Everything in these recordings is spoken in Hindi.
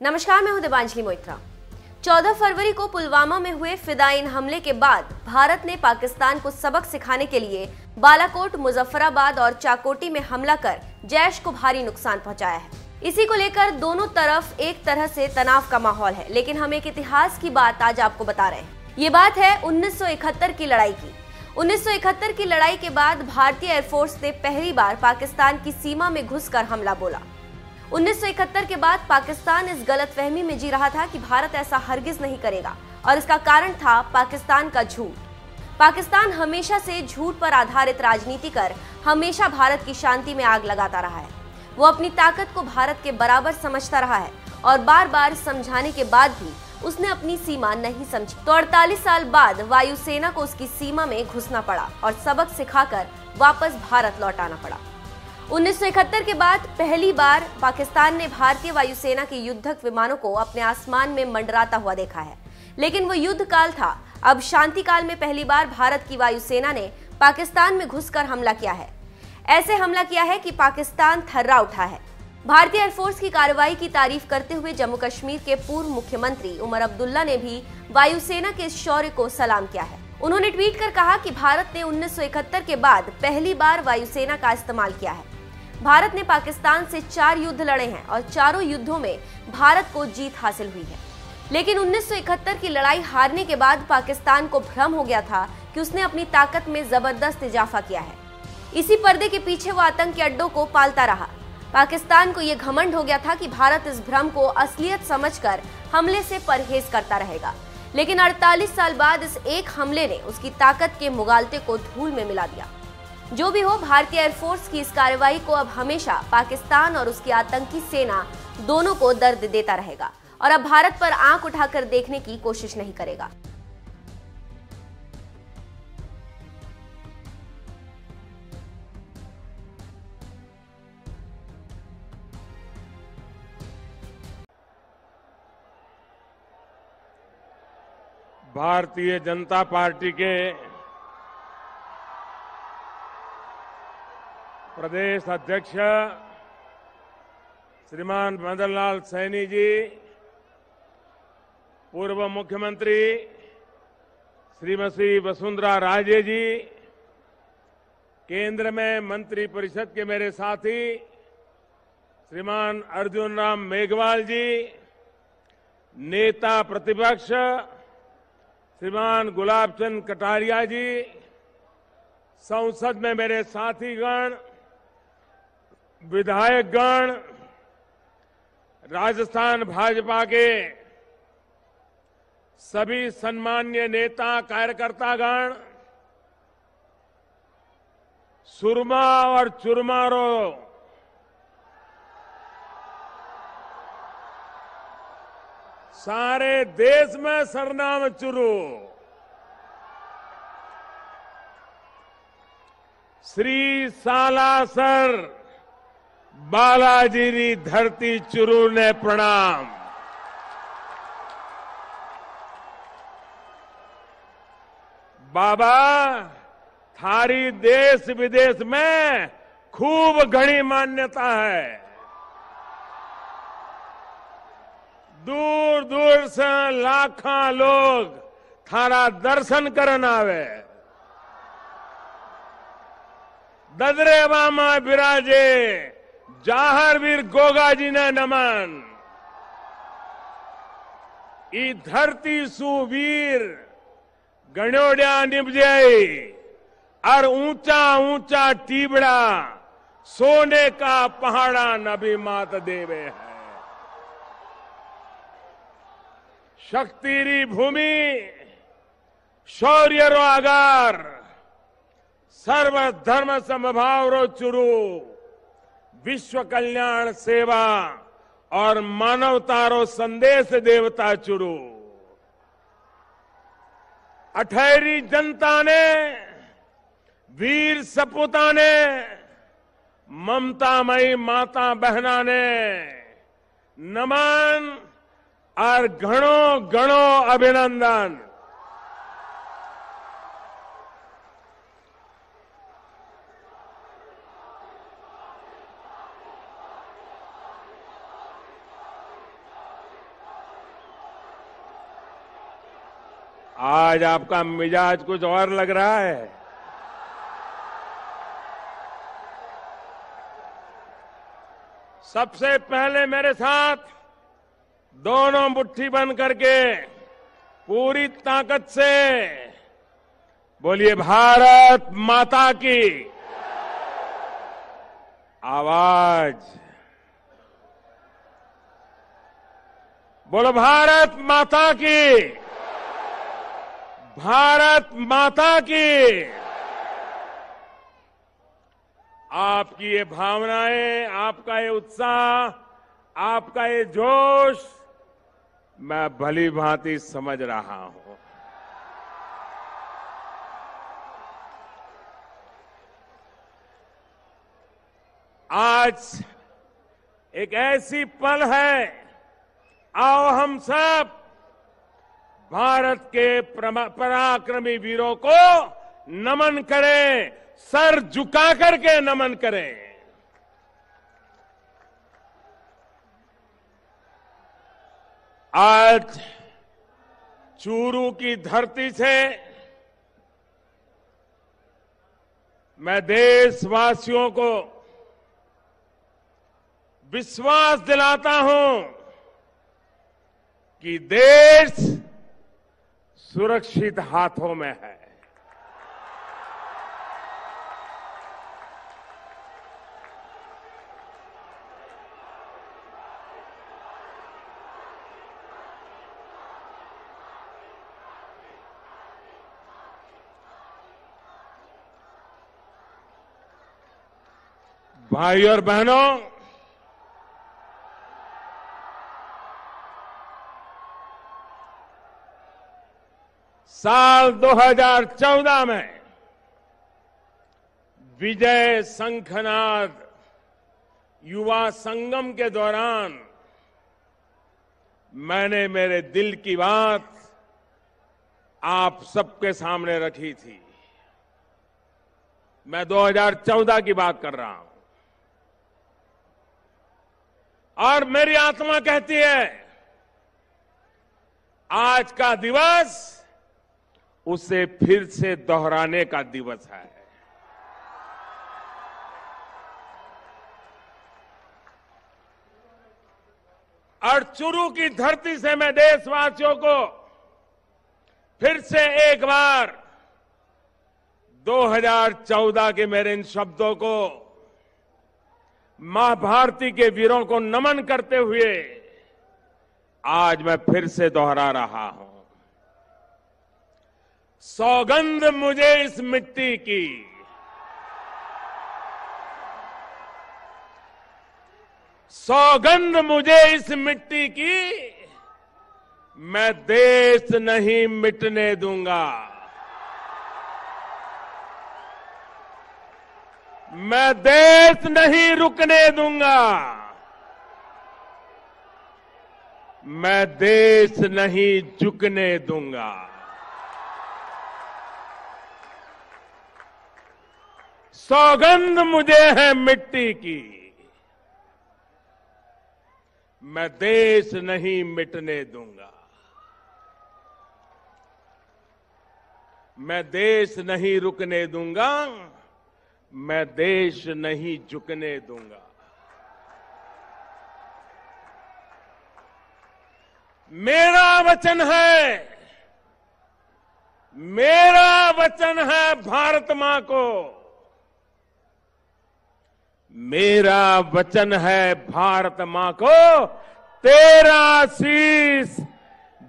नमस्कार, मैं हूं दिबांजलि मोइत्रा। 14 फरवरी को पुलवामा में हुए फिदायीन हमले के बाद भारत ने पाकिस्तान को सबक सिखाने के लिए बालाकोट, मुजफ्फराबाद और चाकोटी में हमला कर जैश को भारी नुकसान पहुंचाया है। इसी को लेकर दोनों तरफ एक तरह से तनाव का माहौल है, लेकिन हम एक इतिहास की बात आज आपको बता रहे हैं। ये बात है 1971 की लड़ाई की। 1971 की लड़ाई के बाद भारतीय एयरफोर्स ने पहली बार पाकिस्तान की सीमा में घुसकर हमला बोला। 1971 के बाद पाकिस्तान इस गलतफहमी में जी रहा था कि भारत ऐसा हरगिज नहीं करेगा, और इसका कारण था पाकिस्तान का झूठ। पाकिस्तान हमेशा से झूठ पर आधारित राजनीति कर हमेशा भारत की शांति में आग लगाता रहा है। वो अपनी ताकत को भारत के बराबर समझता रहा है और बार बार समझाने के बाद भी उसने अपनी सीमा नहीं समझी। तो 48 साल बाद वायुसेना को उसकी सीमा में घुसना पड़ा और सबक सिखाकर वापस भारत लौटाना पड़ा। 1971 के बाद पहली बार पाकिस्तान ने भारतीय वायुसेना के युद्धक विमानों को अपने आसमान में मंडराता हुआ देखा है, लेकिन वो युद्ध काल था। अब शांति काल में पहली बार भारत की वायुसेना ने पाकिस्तान में घुसकर हमला किया है। ऐसे हमला किया है कि पाकिस्तान थर्रा उठा है। भारतीय एयरफोर्स की कार्रवाई की तारीफ करते हुए जम्मू कश्मीर के पूर्व मुख्यमंत्री उमर अब्दुल्ला ने भी वायुसेना के इस शौर्य को सलाम किया है। उन्होंने ट्वीट कर कहा कि भारत ने 1971 के बाद पहली बार वायुसेना का इस्तेमाल किया है। भारत ने पाकिस्तान से 4 युद्ध लड़े हैं और चारों युद्धों में भारत को जीत हासिल हुई है। लेकिन 1971 की लड़ाई हारने के बाद पाकिस्तान को भ्रम हो गया था कि उसने अपनी ताकत में जबरदस्त इजाफा किया है। इसी पर्दे के पीछे वो आतंकी अड्डों को पालता रहा। पाकिस्तान को यह घमंड हो गया था कि भारत इस भ्रम को असलियत समझकर हमले से परहेज करता रहेगा। लेकिन 48 साल बाद इस एक हमले ने उसकी ताकत के मुगालते को धूल में मिला दिया। जो भी हो, भारतीय एयरफोर्स की इस कार्रवाई को अब हमेशा पाकिस्तान और उसकी आतंकी सेना दोनों को दर्द देता रहेगा और अब भारत पर आंख उठाकर देखने की कोशिश नहीं करेगा। भारतीय जनता पार्टी के प्रदेश अध्यक्ष श्रीमान मदन लाल सैनी जी, पूर्व मुख्यमंत्री श्रीमती वसुंधरा राजे जी, केंद्र में मंत्रिपरिषद के मेरे साथी श्रीमान अर्जुन राम मेघवाल जी, नेता प्रतिपक्ष श्रीमान गुलाब चंद कटारिया जी, संसद में मेरे साथीगण, विधायकगण, राजस्थान भाजपा के सभी सम्मान्य नेता कार्यकर्तागण, सुरमा और चुरमारों, सारे देश में सरनाम चुरू, श्री सालासर बालाजी री धरती चुरू ने प्रणाम। बाबा थारी देश विदेश में खूब घनी मान्यता है। दूर दूर से लाखों लोग थारा दर्शन करन आवे। ददरेवा में बिराजे जाहरवीर गोगा जी ने नमन। ई धरती सुवीर गणोड्या निपजे और ऊंचा ऊंचा टीबड़ा सोने का पहाड़ा नबी मात देवे है। शक्तिरी भूमि शौर्य रो आगार सर्व धर्म समभाव रो चुरू विश्व कल्याण सेवा और मानवता रो संदेश देवता चुरू। अठहरी जनता ने वीर सपूता ने ममतामयी माता बहना ने नमन और घणो घणो अभिनंदन। आज आपका मिजाज कुछ और लग रहा है। सबसे पहले मेरे साथ दोनों मुट्ठी बंद करके पूरी ताकत से बोलिए भारत माता की। आवाज बोलो भारत माता की, भारत माता की। आपकी ये भावनाएं, आपका ये उत्साह, आपका ये जोश मैं भली भांति समझ रहा हूं। आज एक ऐसी पल है, आओ हम सब भारत के पराक्रमी वीरों को नमन करें, सर झुका करके नमन करें। आज चूरू की धरती से मैं देशवासियों को विश्वास दिलाता हूं कि देश सुरक्षित हाथों में है। भाई और बहनों, साल 2014 में विजय शंखनाद युवा संगम के दौरान मैंने मेरे दिल की बात आप सबके सामने रखी थी। मैं 2014 की बात कर रहा हूं और मेरी आत्मा कहती है आज का दिवस उसे फिर से दोहराने का दिवस है। और चूरू की धरती से मैं देशवासियों को फिर से एक बार 2014 के मेरे इन शब्दों को मां भारती के वीरों को नमन करते हुए आज मैं फिर से दोहरा रहा हूं। सौगंध मुझे इस मिट्टी की, सौगंध मुझे इस मिट्टी की, मैं देश नहीं मिटने दूंगा। मैं देश नहीं रुकने दूंगा। मैं देश नहीं झुकने दूंगा। सौगंध मुझे है मिट्टी की, मैं देश नहीं मिटने दूंगा। मैं देश नहीं रुकने दूंगा। मैं देश नहीं झुकने दूंगा। मेरा वचन है, मेरा वचन है भारत मां को, मेरा वचन है भारत मां को, तेरा शीश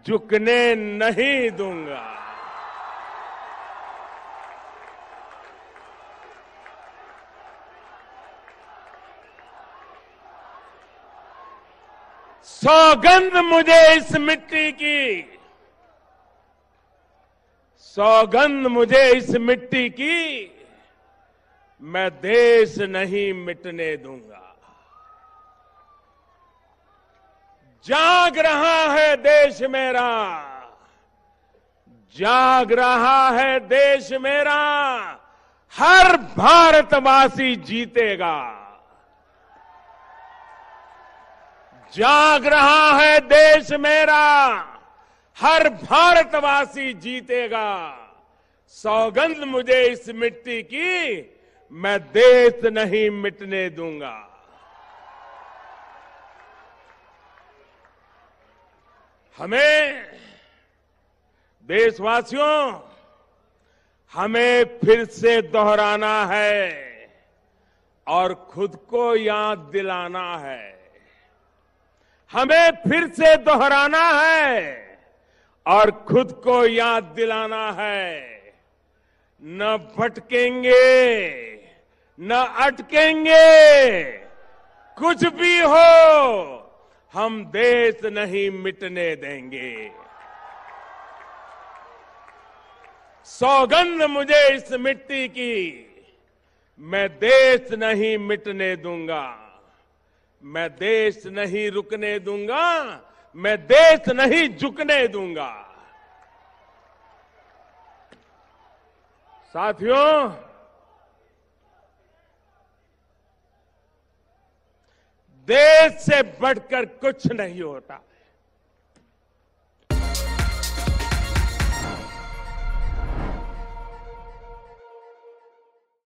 झुकने नहीं दूंगा। सौगंध मुझे इस मिट्टी की, सौगंध मुझे इस मिट्टी की, मैं देश नहीं मिटने दूंगा। जाग रहा है देश मेरा, जाग रहा है देश मेरा, हर भारतवासी जीतेगा। जाग रहा है देश मेरा, हर भारतवासी जीतेगा। सौगंध मुझे इस मिट्टी की, मैं देश नहीं मिटने दूंगा। हमें देशवासियों, हमें फिर से दोहराना है और खुद को याद दिलाना है। हमें फिर से दोहराना है और खुद को याद दिलाना है। न भटकेंगे, न अटकेंगे, कुछ भी हो, हम देश नहीं मिटने देंगे। सौगंध मुझे इस मिट्टी की, मैं देश नहीं मिटने दूंगा। मैं देश नहीं रुकने दूंगा, मैं देश नहीं झुकने दूंगा। साथियों, देश से बढ़कर कुछ नहीं होता।